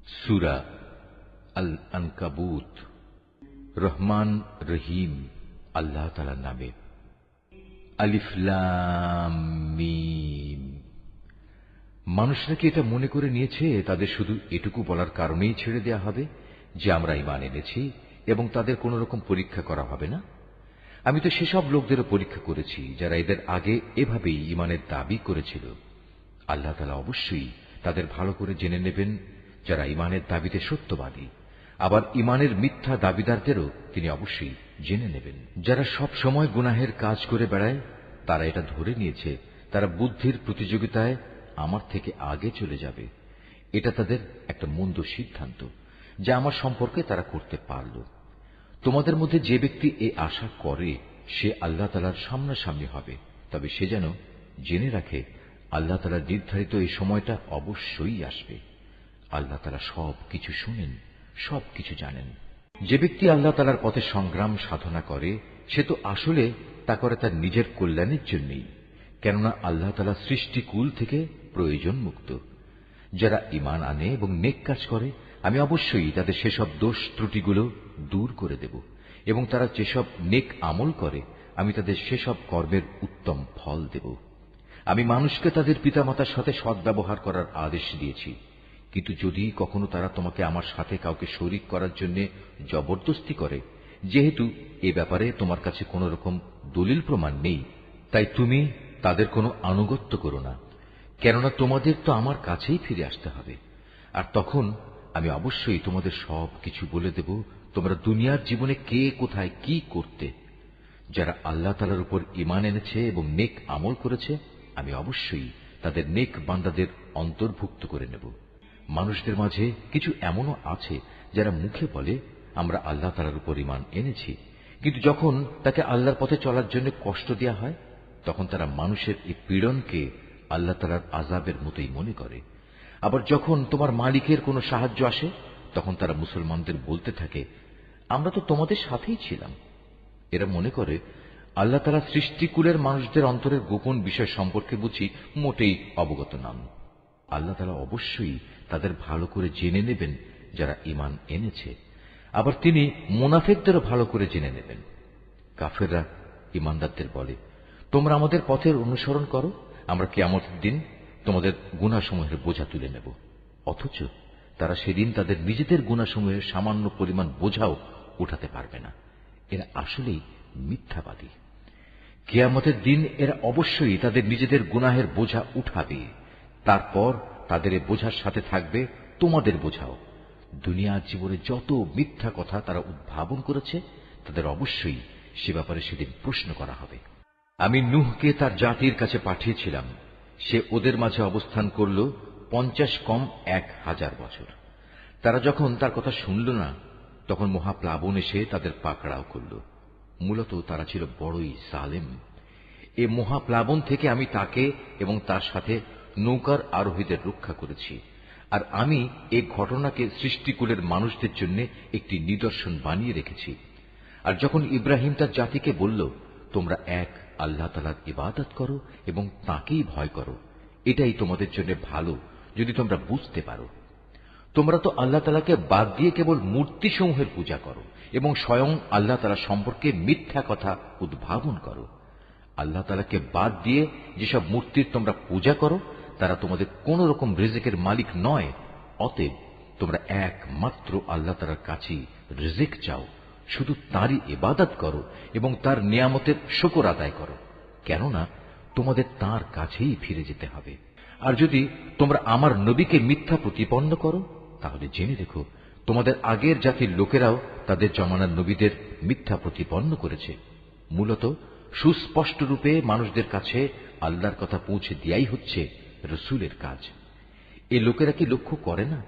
সূরা আল আনকাবুত। রহমান রহিম আল্লাহ তাআলার নামে। আলিফ লাম মিম। মানুষরা কি এটা মনে করে নিয়েছে তাদের শুধু এটুকু বলার কারণেই ছেড়ে দেয়া হবে যে আমরা ঈমান এনেছি এবং তাদের কোন রকম পরীক্ষা করা হবে না? আমি তো সেসব লোকদেরও পরীক্ষা করেছি যারা এদের আগে এভাবেই ঈমানের দাবি করেছিল। আল্লাহ তাআলা অবশ্যই তাদের ভালো করে জেনে নেবেন যারা ঈমানের দাবিতে সত্যবাদী। আবার ঈমানের মিথ্যা দাবিদারদেরও তিনি অবশ্যই জেনে নেবেন। যারা সব সময় গুনাহের কাজ করে বেড়ায় তারা এটা ধরে নিয়েছে তারা বুদ্ধির প্রতিযোগিতায় আমার থেকে আগে চলে যাবে। এটা তাদের একটা মন্দ সিদ্ধান্ত যা আমার সম্পর্কে তারা করতে পারল। তোমাদের মধ্যে যে ব্যক্তি এই আশা করে সে আল্লাহ তাআলার সামনাসামনি হবে, তবে সে যেন জেনে রাখে আল্লাহ তাআলার নির্ধারিত এই সময়টা অবশ্যই আসবে। আল্লাহ তাআলা সব কিছু শুনেন, সব কিছু জানেন। যে ব্যক্তি আল্লাহ তাআলার পথে সংগ্রাম সাধনা করে সে তো আসলে তা করে তার নিজের কল্যাণের জন্যই, কেননা আল্লাহ তাআলা সৃষ্টিকুল থেকে প্রয়োজন মুক্ত। যারা ঈমান আনে এবং নেক কাজ করে আমি অবশ্যই তাদের সেসব দোষ ত্রুটিগুলো দূর করে দেব, এবং তারা যেসব নেক আমল করে আমি তাদের সেসব কর্মের উত্তম ফল দেব। আমি মানুষকে তাদের পিতামাতার সাথে সদ্ব্যবহার করার আদেশ দিয়েছি, কিন্তু যদি কখনো তারা তোমাকে আমার সাথে কাউকে শরীক করার জন্য জবরদস্তি করে, যেহেতু এ ব্যাপারে তোমার কাছে কোন রকম দলিল প্রমাণ নেই, তাই তুমি তাদের কোনো আনুগত্য করো না, কেননা তোমাদের তো আমার কাছেই ফিরে আসতে হবে। আর তখন আমি অবশ্যই তোমাদের সব কিছু বলে দেব তোমরা দুনিয়ার জীবনে কে কোথায় কি করতে। যারা আল্লাহ তাআলার উপর ঈমান এনেছে এবং নেক আমল করেছে আমি অবশ্যই তাদের নেক বান্দাদের অন্তর্ভুক্ত করে নেব। মানুষদের মাঝে কিছু এমনও আছে যারা মুখে বলে আমরা আল্লাহ তাআলার উপর ঈমান এনেছি, কিন্তু যখন তাকে আল্লাহর পথে চলার জন্য কষ্ট দেয়া হয় তখন তারা মানুষের এই পীড়নকে আল্লাহ তাআলার আযাবের মতোই মনে করে। আবার যখন তোমার মালিকের কোনো সাহায্য আসে তখন তারা মুসলমানদের বলতে থাকে আমরা তো তোমাদের সাথেই ছিলাম। এরা মনে করে আল্লাহ তাআলা সৃষ্টিকুলের মানুষদের অন্তরের গোপন বিষয় সম্পর্কে বুঝি মোটেই অবগত নন। আল্লাহ তাআলা অবশ্যই তাদের ভালো করে জেনে নেবেন যারা ঈমান এনেছে। আবার তিনি মুনাফিকদেরও ভালো করে জেনে নেবেন। কাফেররা ঈমানদারদের বলে তোমরা আমাদের পথের অনুসরণ করো, আমরা কিয়ামতের দিন তোমাদের গুনাহসমূহের বোঝা তুলে নেব। অথচ তারা সেদিন তাদের নিজেদের গুনাহসমূহের সামান্য পরিমাণ বোঝাও উঠাতে পারবে না। এরা আসলেই মিথ্যাবাদী। কিয়ামতের দিন এরা অবশ্যই তাদের নিজেদের গুনাহের বোঝা উঠাবে, তারপর তাদের এ বোঝার সাথে থাকবে তোমাদের বোঝাও। দুনিয়ার জীবনে যত মিথ্যা কথা তারা উদ্ভাবন করেছে তাদের অবশ্যই সে ব্যাপারে সেদিন প্রশ্ন করা হবে। আমি নূহকে তার জাতির কাছে পাঠিয়েছিলাম, সে ওদের মাঝে অবস্থান করল 50 কম 1000 বছর। তারা যখন তার কথা শুনল না তখন মহাপ্লাবন এসে তাদের পাকড়াও করল। মূলত তারা ছিল বড়ই জালেম। এ মহাপ্লাবন থেকে আমি তাকে এবং তার সাথে নৌকার আরোহীদের রক্ষা করেছি, আর আমি এ ঘটনাকে সৃষ্টিকুলের মানুষদের জন্য একটি নিদর্শন বানিয়ে রেখেছি। আর যখন ইব্রাহিম তার জাতিকে বলল তোমরা এক আল্লাহ তাআলার ইবাদত করো এবং তাঁকেই ভয় করো, এটাই তোমাদের জন্য ভালো যদি তোমরা বুঝতে পারো। তোমরা তো আল্লাহ তাআলাকে বাদ দিয়ে কেবল মূর্তিসমূহের পূজা করো এবং স্বয়ং আল্লাহ তাআলা সম্পর্কে মিথ্যা কথা উদ্ভাবন করো। আল্লাহ তাআলাকে বাদ দিয়ে যেসব মূর্তির তোমরা পূজা করো তারা তোমাদের কোন রকম রিজিকের মালিক নয়। অতএব তোমরা একমাত্র আল্লাহ তাআলার কাছেই রিজিক চাও, শুধু তাঁরই ইবাদত করো এবং তার নিয়ামতের শুকর আদায় করো, কেননা তোমাদের তাঁর কাছেই ফিরে যেতে হবে। আর যদি তোমরা আমার নবীকে মিথ্যা প্রতিপন্ন করো তাহলে জেনে রেখো তোমাদের আগের জাতির লোকেরাও তাদের জমানার নবীদের মিথ্যা প্রতিপন্ন করেছে। মূলত সুস্পষ্ট রূপে মানুষদের কাছে আল্লাহর কথা পৌঁছে দেয়াই হচ্ছে রসুলের কাজ। এ লোকেরা কি লক্ষ্য করে না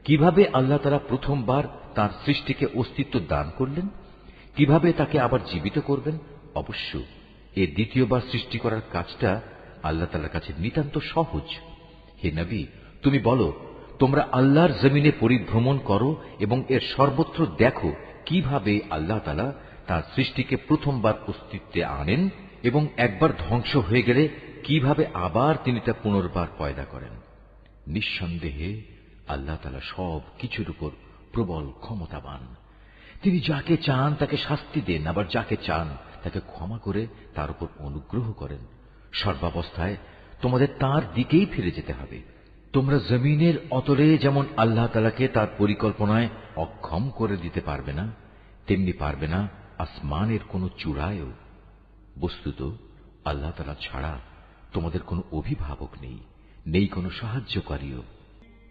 কিভাবে আল্লাহ তাআলা প্রথমবার তার সৃষ্টিকে অস্তিত্ব দান করলেন, কিভাবে তাকে আবার জীবিত করবেন? অবশ্য এ দ্বিতীয়বার সৃষ্টি করার কাজটা আল্লাহ তাআলার কাছে নিতান্ত সহজ। হে নবী, তুমি বলো তোমরা আল্লাহর জমিনে পরিভ্রমণ করো এবং এর সর্বত্র দেখো কিভাবে আল্লাহ তাআলা তার সৃষ্টিকে প্রথমবার অস্তিত্বে আনেন এবং একবার ধ্বংস হয়ে গেলে কিভাবে আবার তিনি তা পুনর্বার পয়দা করেন। নিঃসন্দেহে আল্লাহ তাআলা সব কিছুর উপর প্রবল ক্ষমতাবান। তিনি যাকে চান তাকে শাস্তি দেন, আবার যাকে চান তাকে ক্ষমা করে তার উপর অনুগ্রহ করেন। সর্বাবস্থায় তোমাদের তাঁর দিকেই ফিরে যেতে হবে। তোমরা জমিনের অতলে যেমন আল্লাহ তাআলাকে তার পরিকল্পনায় অক্ষম করে দিতে পারবে না, তেমনি পারবে না আসমানের কোনো চূড়ায়ও। বস্তুত আল্লাহ তাআলা ছাড়া তোমাদের কোনো অভিভাবক নেই, নেই কোনো সাহায্যকারীও।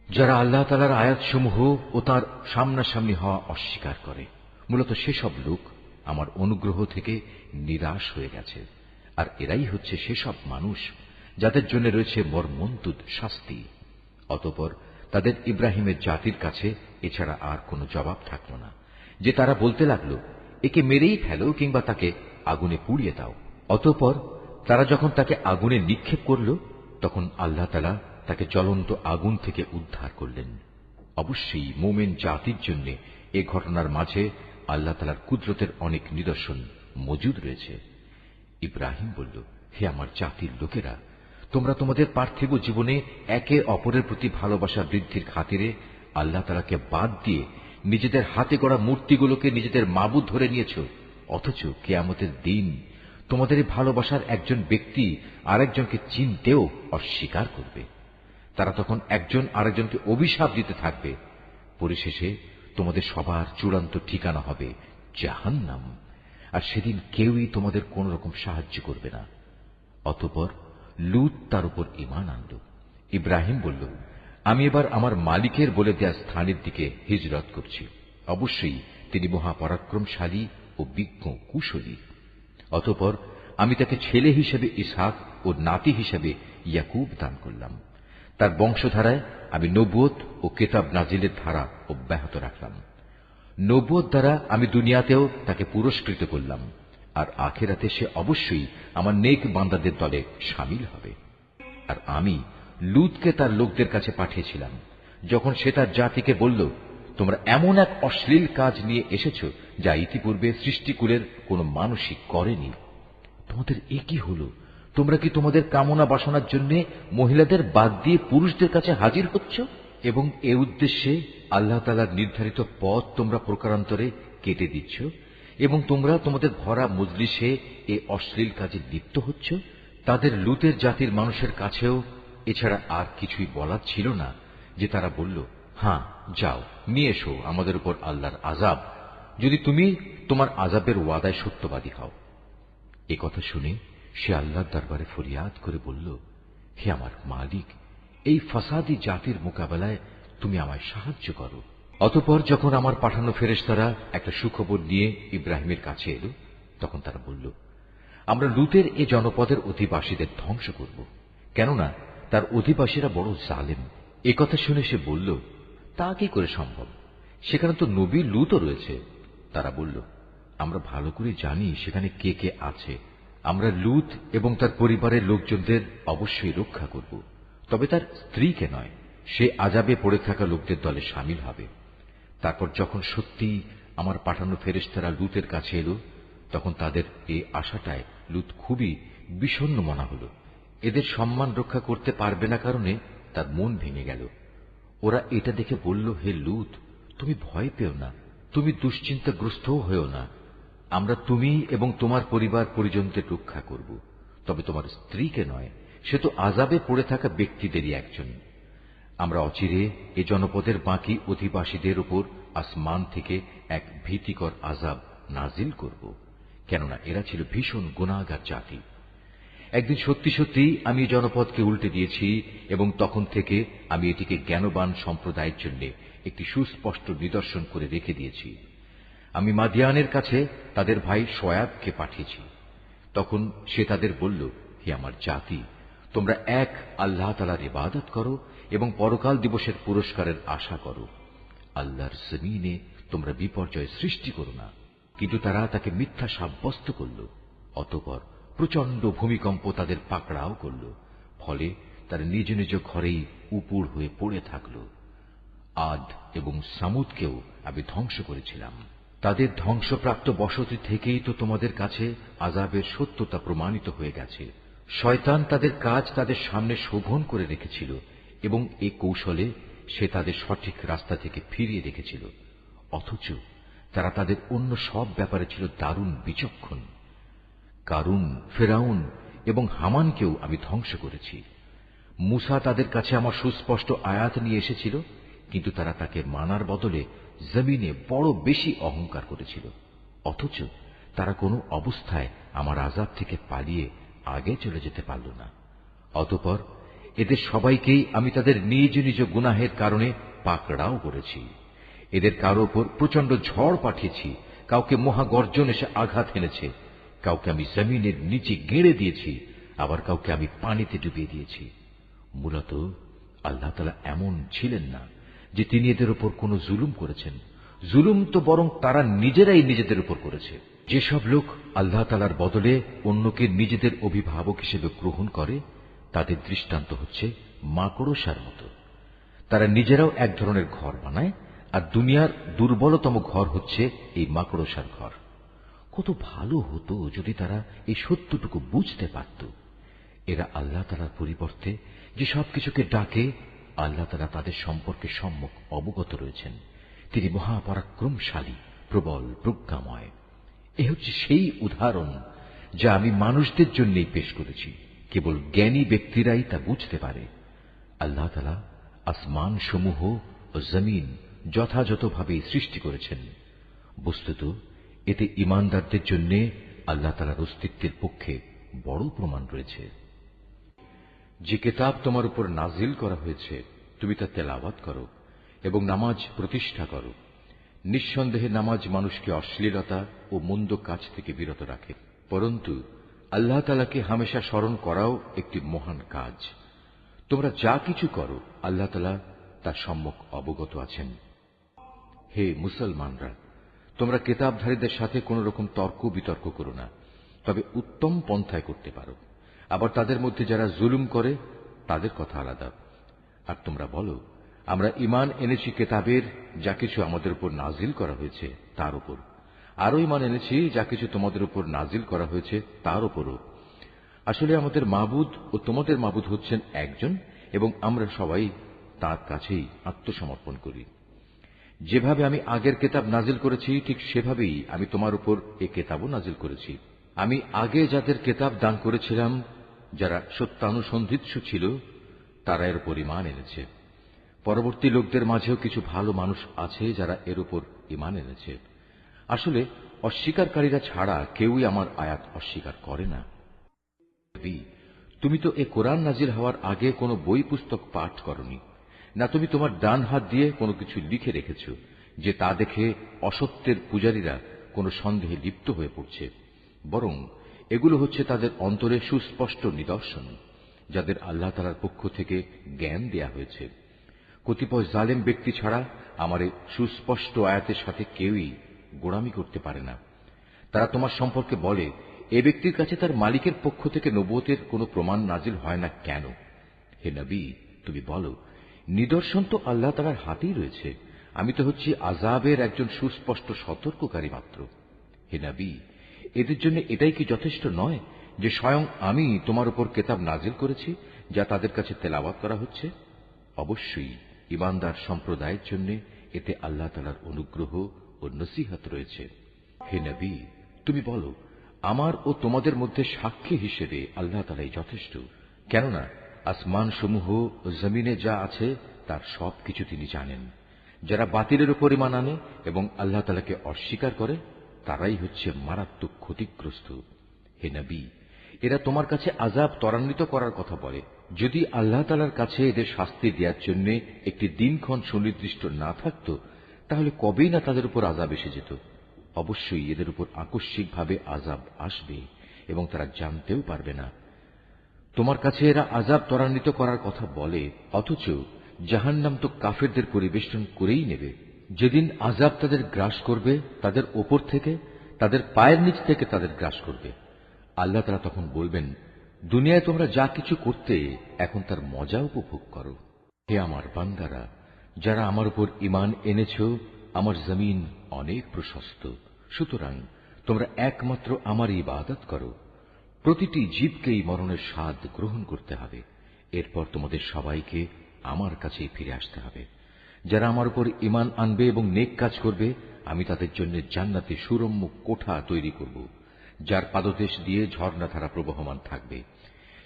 যারা আল্লাহ তাআলার আয়াতসমূহ ও তার সামনাসামনি হওয়া অস্বীকার করে, মূলত সেসব লোক আমার অনুগ্রহ থেকে নিরাশ হয়ে গেছে। আর এরাই হচ্ছে সেসব মানুষ যাদের জন্য রয়েছে মর্মন্তুদ শাস্তি। অতঃপর তাদের ইব্রাহিমের জাতির কাছে এছাড়া আর কোনো জবাব থাকল না, যে তারা বলতে লাগল, একে মেরেই ফেলো কিংবা তাকে আগুনে পুড়িয়ে দাও। অতঃপর তারা যখন তাকে আগুনে নিক্ষেপ করল, তখন আল্লাহ তাআলা তাকে জ্বলন্ত আগুন থেকে উদ্ধার করলেন। অবশ্যই মুমিন জাতির জন্য এ ঘটনার মাঝে আল্লাহ তাআলার কুদরতের অনেক নিদর্শন মজুদ রয়েছে। ইব্রাহিম বলল, হে আমার জাতির লোকেরা, তোমরা তোমাদের পার্থিব জীবনে একে অপরের প্রতি ভালোবাসা বৃদ্ধির খাতিরে আল্লাহ তাআলাকে বাদ দিয়ে নিজেদের হাতে গড়া মূর্তিগুলোকে নিজেদের মাবুদ ধরে নিয়েছ। অথচ কিয়ামতের দিন তোমাদের এই ভালোবাসার একজন ব্যক্তি আরেকজনকে চিনতেও অস্বীকার করবে। তারা তখন একজন আরেকজনকে অভিশাপ দিতে থাকবে। পরিশেষে তোমাদের সবার চূড়ান্ত ঠিকানা হবে জাহান্নাম, আর সেদিন কেউই তোমাদের কোন রকম সাহায্য করবে না। অতঃপর লূত তার উপর ঈমান আনল। ইব্রাহিম বলল, আমি এবার আমার মালিকের বলে দেয়া স্থানের দিকে হিজরত করছি। অবশ্যই তিনি মহাপরাক্রমশালী ও বিজ্ঞ কুশলী। অতঃপর আমি তাকে ছেলে হিসেবে ইসহাক ও নাতি হিসেবে ইয়াকুব দান করলাম। তার বংশধারায় আমি নবুয়ত ও কিতাব নাজিলের ধারা অব্যাহত রাখলাম। নবুয়ত দ্বারা আমি দুনিয়াতেও তাকে পুরস্কৃত করলাম, আর আখিরাতে সে অবশ্যই আমার নেক বান্দাদের দলে শামিল হবে। আর আমি লূতকে তার লোকদের কাছে পাঠিয়েছিলাম, যখন সে তার জাতিকে বলল, তোমরা এমন এক অশ্লীল কাজ নিয়ে এসেছ যা ইতিপূর্বে সৃষ্টিকুলের কোন মানুষই করেনি। তোমাদের এ কি হল? তোমরা কি তোমাদের কামনা বাসনার জন্য মহিলাদের বাদ দিয়ে পুরুষদের কাছে হাজির হচ্ছ? এবং এ উদ্দেশ্যে আল্লাহ তাআলার নির্ধারিত পথ তোমরা প্রকারান্তরে কেটে দিচ্ছ, এবং তোমরা তোমাদের ভরা মজলিসে এ অশ্লীল কাজে লিপ্ত হচ্ছ। তাদের লূতের জাতির মানুষের কাছেও এছাড়া আর কিছুই বলার ছিল না, যে তারা বলল, হ্যাঁ যাও নিয়ে এসো আমাদের উপর আল্লাহর আযাব, যদি তুমি তোমার আযাবের ওয়াদায় সত্যবাদী হও। এ কথা শুনে সে আল্লাহর দরবারে ফরিয়াদ করে বলল, হে আমার মালিক, এই ফাসাদি জাতির মোকাবেলায় তুমি আমায় সাহায্য করো। অতঃপর যখন আমার পাঠানো ফেরেশতারা একটা সুখবর নিয়ে ইব্রাহিমের কাছে এলো, তখন তারা বলল, আমরা লূতের এ জনপদের অধিবাসীদের ধ্বংস করব, কেননা তার অধিবাসীরা বড় জালেম। এ কথা শুনে সে বলল, তা কি করে সম্ভব? সেখানে তো নবী লূতও রয়েছে। তারা বলল, আমরা ভালো করে জানি সেখানে কে কে আছে। আমরা লূত এবং তার পরিবারের লোকজনদের অবশ্যই রক্ষা করব, তবে তার স্ত্রীকে নয়। সে আযাবে পড়ে থাকা লোকদের দলে শামিল হবে। তারপর যখন সত্যি আমার পাঠানো ফেরেশতারা লূতের কাছে এলো, তখন তাদের এই আশাটায় লূত খুবই বিষণ্ণ মনা হল। এদের সম্মান রক্ষা করতে পারবে না কারণে তার মন ভেঙে গেল। ওরা এটা দেখে বলল, হে লূত, তুমি ভয় পেও না, তুমি দুশ্চিন্তাগ্রস্তও হয়েও না। আমরা তুমি এবং তোমার পরিবার পরিজনদের রক্ষা করব, তবে তোমার স্ত্রীকে নয়। সে তো আযাবে পড়ে থাকা ব্যক্তিদেরই একজন। আমরা অচিরে এ জনপদের বাকি অধিবাসীদের উপর আসমান থেকে এক ভীতিকর আযাব নাজিল করব, কেননা এরা ছিল ভীষণ গুনাহগার জাতি। একদিন সত্যি সত্যি আমি এই জনপদকে উল্টে দিয়েছি, এবং তখন থেকে আমি এটিকে জ্ঞানবান সম্প্রদায়ের জন্য একটি সুস্পষ্ট নিদর্শন করে রেখে দিয়েছি। আমি মাদিয়ানের কাছে তাদের ভাই শোয়াবকে পাঠিয়েছি। তখন সে তাদের বলল, হে আমার জাতি, তোমরা এক আল্লাহ তাআলার ইবাদত করো এবং পরকাল দিবসের পুরস্কারের আশা করো। আল্লাহর জমিনে তোমরা বিপর্যয় সৃষ্টি করো না। কিন্তু তারা তাকে মিথ্যা সাব্যস্ত করল। অতঃপর প্রচন্ড ভূমিকম্প তাদের পাকড়াও করল, ফলে তারা নিজ নিজ ঘরেই উপুড় হয়ে পড়ে থাকল। আদ এবং সামুদকেও আমি ধ্বংস করেছিলাম। তাদের ধ্বংসপ্রাপ্ত বসতি থেকেই তো তোমাদের কাছে আযাবের সত্যতা প্রমাণিত হয়ে গেছে। শয়তান তাদের কাজ তাদের সামনে শোভন করে রেখেছিল, এবং এ কৌশলে সে তাদের সঠিক রাস্তা থেকে ফিরিয়ে রেখেছিল, অথচ তারা তাদের অন্য সব ব্যাপারে ছিল দারুণ বিচক্ষণ। কারুন, ফেরাউন এবং হামানকেও আমি ধ্বংস করেছি। মুসা তাদের কাছে আমার সুস্পষ্ট আয়াত নিয়ে এসেছিল, কিন্তু তারা তাকে মানার বদলে জমিনে বড় বেশি অহংকার করেছিল, অথচ তারা কোনো অবস্থায় আমার আযাব থেকে পালিয়ে আগে চলে যেতে পারল না। অতঃপর এদের সবাইকেই আমি তাদের নিজ নিজ গুনাহের কারণে পাকড়াও করেছি। এদের কারো উপর প্রচন্ড ঝড় পাঠিয়েছি, কাউকে মহাগর্জন এসে আঘাত এনেছে, কাউকে আমি জমিনের নিচে গেঁড়ে দিয়েছি, আবার কাউকে আমি পানিতে ডুবিয়ে দিয়েছি। মূলত আল্লাহ তাআলা এমন ছিলেন না যে তিনি এদের উপর কোনো জুলুম করেছেন। জুলুম তো বরং তারা নিজেরাই নিজেদের উপর করেছে। যেসব লোক আল্লাহ তাআলার বদলে অন্যকে নিজেদের অভিভাবক হিসেবে গ্রহণ করে, তাদের দৃষ্টান্ত হচ্ছে মাকড়সার মতো। তারা নিজেরাও এক ধরনের ঘর বানায়, আর দুনিয়ার দুর্বলতম ঘর হচ্ছে এই মাকড়সার ঘর। কত ভালো হতো যদি তারা এই সত্যটুকু বুঝতে পারত। এরা আল্লাহ তাআলার পরিবর্তে যে সবকিছুকে ডাকে, আল্লাহ তাআলা তাদের সম্পর্কে সম্যক অবগত রয়েছেন। তিনি মহাপরাক্রমশালী, প্রবল, প্রজ্ঞাময়। এ হচ্ছে সেই উদাহরণ যা আমি মানুষদের জন্যই পেশ করেছি। কেবল জ্ঞানী ব্যক্তিরাই তা বুঝতে পারে। আল্লাহ তাআলা আসমান সমূহ ও জমিন যথাযথভাবে সৃষ্টি করেছেন। বস্তুত এতে ঈমানদারদের জন্য আল্লাহ তাআলার অস্তিত্বের পক্ষে বড় প্রমাণ রয়েছে। যে কিতাব তোমার উপর নাজিল করা হয়েছে তুমি তা তেলাওয়াত করো এবং নামাজ প্রতিষ্ঠা করো। নিঃসন্দেহে নামাজ মানুষকে অশ্লীলতা ও মন্দ কাজ থেকে বিরত রাখে, পরন্তু আল্লাহ তাআলাকে হামেশা স্মরণ করাও একটি মহান কাজ। তোমরা যা কিছু করো আল্লাহ তাআলা তার সম্যক অবগত আছেন। হে মুসলমানরা, তোমরা কিতাবধারীদের সাথে কোন রকম তর্ক বিতর্ক করো না, তবে উত্তম পন্থায় করতে পারো। আবার তাদের মধ্যে যারা জুলুম করে তাদের কথা আলাদা। আর তোমরা বলো, আমরা ঈমান এনেছি কিতাবের যা কিছু আমাদের উপর নাজিল করা হয়েছে তার উপর, আরো ঈমান এনেছি যা কিছু তোমাদের উপর নাজিল করা হয়েছে তার উপরও। আসলে আমাদের মাবুদ ও তোমাদের মাবুদ হচ্ছেন একজন, এবং আমরা সবাই তার কাছেই আত্মসমর্পণ করি। যেভাবে আমি আগের কিতাব নাজিল করেছি ঠিক সেভাবেই আমি তোমার উপর এ কিতাবও নাজিল করেছি। আমি আগে যাদের কিতাব দান করেছিলাম, যারা সত্যানুসন্ধিৎসু ছিল, তারা এর উপর ঈমান এনেছে। পরবর্তী লোকদের মাঝেও কিছু ভালো মানুষ আছে যারা এর উপর ঈমান এনেছে। আসলে অস্বীকারীরা ছাড়া কেউই আমার আয়াত অস্বীকার করে না। তুমি তো এ কোরআন নাজিল হওয়ার আগে কোনো বই পুস্তক পাঠ করনি, না তুমি তোমার ডান হাত দিয়ে কোনো কিছু লিখে রেখেছ যে তা দেখে অসত্যের পূজারীরা কোনো সন্দেহে লিপ্ত হয়ে পড়ছে। বরং এগুলো হচ্ছে তাদের অন্তরে সুস্পষ্ট নিদর্শন, যাদের আল্লাহ তাআলার পক্ষ থেকে জ্ঞান দেয়া হয়েছে। কতিপয় জালেম ব্যক্তি ছাড়া আমার এই সুস্পষ্ট আয়াতের সাথে কেউই গোড়ামি করতে পারে না। তারা তোমার সম্পর্কে বলে, এ ব্যক্তির কাছে তার মালিকের পক্ষ থেকে নবুয়তের কোনো প্রমাণ নাজিল হয় না কেন? হে নবী, তুমি বলো, নিদর্শন তো আল্লাহ তাআলার হাতেই রয়েছে। আমি তো হচ্ছি আযাবের একজন সুস্পষ্ট সতর্ককারী মাত্র। হে নবী, এদের জন্য এটাই কি যথেষ্ট নয় যে স্বয়ং আমি তোমার উপর কিতাব নাজিল করেছি যা তাদের কাছে তেলাওয়াত করা হচ্ছে? অবশ্যই ঈমানদার সম্প্রদায়ের জন্য এতে আল্লাহ তাআলার অনুগ্রহ ও নসিহত রয়েছে। হে নবী, তুমি বলো, আমার ও তোমাদের মধ্যে সাক্ষী হিসেবে আল্লাহ তাআলাই যথেষ্ট। কেননা আসমান সমূহ ও জমিনে যা আছে তার সবকিছু তিনি জানেন। যারা বাতিলের উপর ঈমান আনে এবং আল্লাহ তাআলাকে অস্বীকার করে, তারাই হচ্ছে মারাত্মক ক্ষতিগ্রস্ত। হে নবী, এরা তোমার কাছে আযাব ত্বরান্বিত করার কথা বলে। যদি আল্লাহ তাআলার কাছে এদের শাস্তি দেওয়ার জন্য একটি দিনক্ষণ সুনির্দিষ্ট না থাকত, তাহলে কবেই না তাদের উপর আযাব এসে যেত। অবশ্যই এদের উপর আকস্মিকভাবে আযাব আসবে এবং তারা জানতেও পারবে না। তোমার কাছে এরা আযাব ত্বরান্বিত করার কথা বলে, অথচ জাহান্নাম তো কাফেরদের পরিবেষ্টন করেই নেবে। যেদিন আযাব তাদের গ্রাস করবে, তাদের ওপর থেকে, তাদের পায়ের নিচ থেকে তাদের গ্রাস করবে। আল্লাহ তাআলা তখন বলবেন, দুনিয়ায় তোমরা যা কিছু করতে এখন তার মজা উপভোগ করো। হে আমার বান্দারা, যারা আমার উপর ঈমান এনেছ, আমার জমিন অনেক প্রশস্ত, সুতরাং তোমরা একমাত্র আমার ইবাদত করো। প্রতিটি জীবকেই মরণের স্বাদ গ্রহণ করতে হবে। এরপর তোমাদের সবাইকে আমার কাছেই ফিরে আসতে হবে। যারা আমার উপর ঈমান আনবে এবং নেক কাজ করবে, আমি তাদের জন্য জান্নাতে সুরম্য কোঠা তৈরি করব, যার পাদদেশ দিয়ে ঝর্ণাধারা প্রবহমান থাকবে।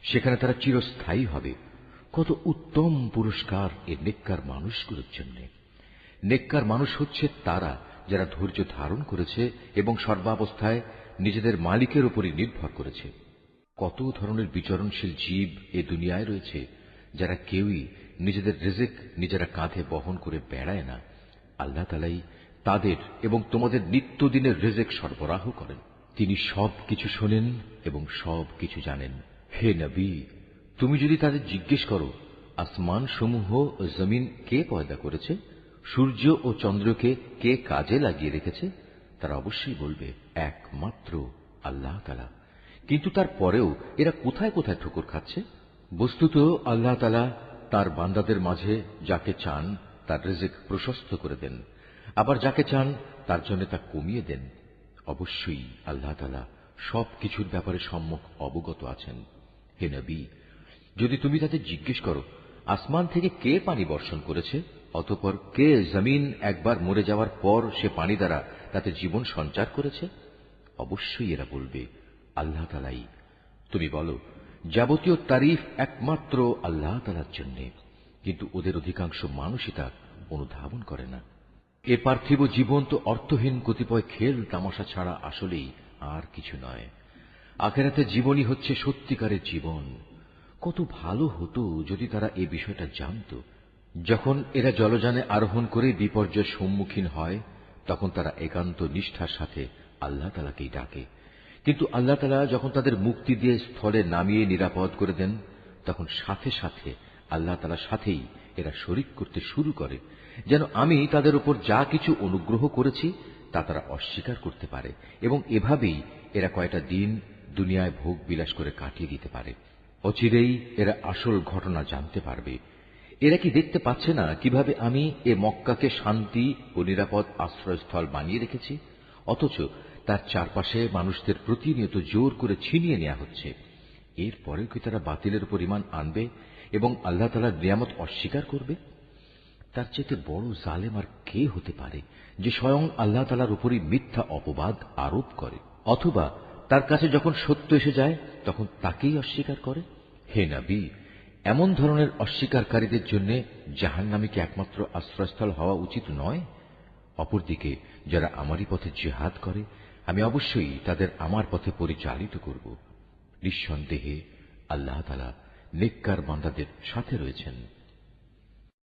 সেখানে তারা চিরস্থায়ী হবে। কত উত্তম পুরস্কার এ নেককার মানুষগুলোর জন্য। নেককার মানুষ হচ্ছে তারা যারা ধৈর্য ধারণ করেছে এবং সর্বাবস্থায় নিজেদের মালিকের উপরই নির্ভর করেছে। কত ধরনের বিচরণশীল জীব এ দুনিয়ায় রয়েছে, যারা কেউই নিজেদের রিজিক নিজেরা কাঁধে বহন করে বেড়ায় না। আল্লাহ তাআলাই তাদের এবং তোমাদের নিত্যদিনের রিজিক সরবরাহ করেন। তিনি সব কিছু শোনেন এবং সব কিছু জানেন। হে নবী, তুমি যদি তাদের জিজ্ঞেস করো, আসমান সমূহ ও জমিন কে পয়দা করেছে, সূর্য ও চন্দ্রকে কে কাজে লাগিয়ে রেখেছে, তারা অবশ্যই বলবে একমাত্র আল্লাহ তাআলা। কিন্তু তারপরেও এরা কোথায় কোথায় ঠোকর খাচ্ছে। বস্তুত আল্লাহ তাআলা তার বান্দাদের মাঝে যাকে চান তার রিজিক প্রশস্ত করে দেন, আবার যাকে চান তার জন্য তা কমিয়ে দেন। অবশ্যই আল্লাহ তাআলা সবকিছুর ব্যাপারে সম্যক অবগত আছেন। হে নবী, যদি তুমি তাদের জিজ্ঞেস করো, আসমান থেকে কে পানি বর্ষণ করেছে, অতঃপর কে জমিন একবার মরে যাওয়ার পর সে পানি দ্বারা তাতে জীবন সঞ্চার করেছে, অবশ্যই এরা বলবে আল্লাহ তাআলাই। তুমি বলো, যাবতীয় তারিফ একমাত্র আল্লাহ তাআলার জন্য, কিন্তু ওদের অধিকাংশ মানুষই তা অনুধাবন করে না। এ পার্থিব জীবন তো অর্থহীন কতিপয় খেল তামাশা ছাড়া আসলেই আর কিছু নয়। আখিরাতের জীবনই হচ্ছে সত্যিকারের জীবন। কত ভালো হতো যদি তারা এই বিষয়টা জানত। যখন এরা জলযানে আরোহণ করে বিপর্যয়ের সম্মুখীন হয়, তখন তারা একান্ত নিষ্ঠার সাথে আল্লাহ তাআলাকেই ডাকে। কিন্তু আল্লাহ তাআলা যখন তাদের মুক্তি দিয়ে স্থলে নামিয়ে নিরাপদ করে দেন, তখন সাথে সাথে আল্লাহ তাআলার সাথেই এরা শরিক করতে শুরু করে, যেন আমি তাদের উপর যা কিছু অনুগ্রহ করেছি তা তারা অস্বীকার করতে পারে, এবং এভাবেই এরা কয়টা দিন দুনিয়ায় ভোগ বিলাস করে কাটিয়ে দিতে পারে। অচিরেই এরা আসল ঘটনা জানতে পারবে। এরা কি দেখতে পাচ্ছে না কিভাবে আমি এ মক্কাকে শান্তি ও নিরাপদ আশ্রয়স্থল বানিয়ে রেখেছি, অথচ তার চারপাশে মানুষদের প্রতিনিয়ত জোর করে ছিনিয়ে নেওয়া হচ্ছে। এরপরেও কি তারা বাতিলের উপর ঈমান আনবে এবং আল্লাহ তাআলার নিয়ামত অস্বীকার করবে? তার চেয়ে বড় জালেম আর কে হতে পারে, যে স্বয়ং আল্লাহ তাআলার উপরই মিথ্যা অপবাদ আরোপ করে, অথবা তার কাছে যখন সত্য এসে যায় তখন তাকেই অস্বীকার করে। হে নবী, এমন ধরনের অস্বীকারীদের জন্য জাহান্নামী কি একমাত্র আশ্রয়স্থল হওয়া উচিত নয়? অপরদিকে যারা আমারই পথে জিহাদ করে, আমি অবশ্যই তাদের আমার পথে পরিচালিত করব। নিঃসন্দেহে আল্লাহ তাআলা নেককার বান্দাদের সাথে রয়েছেন।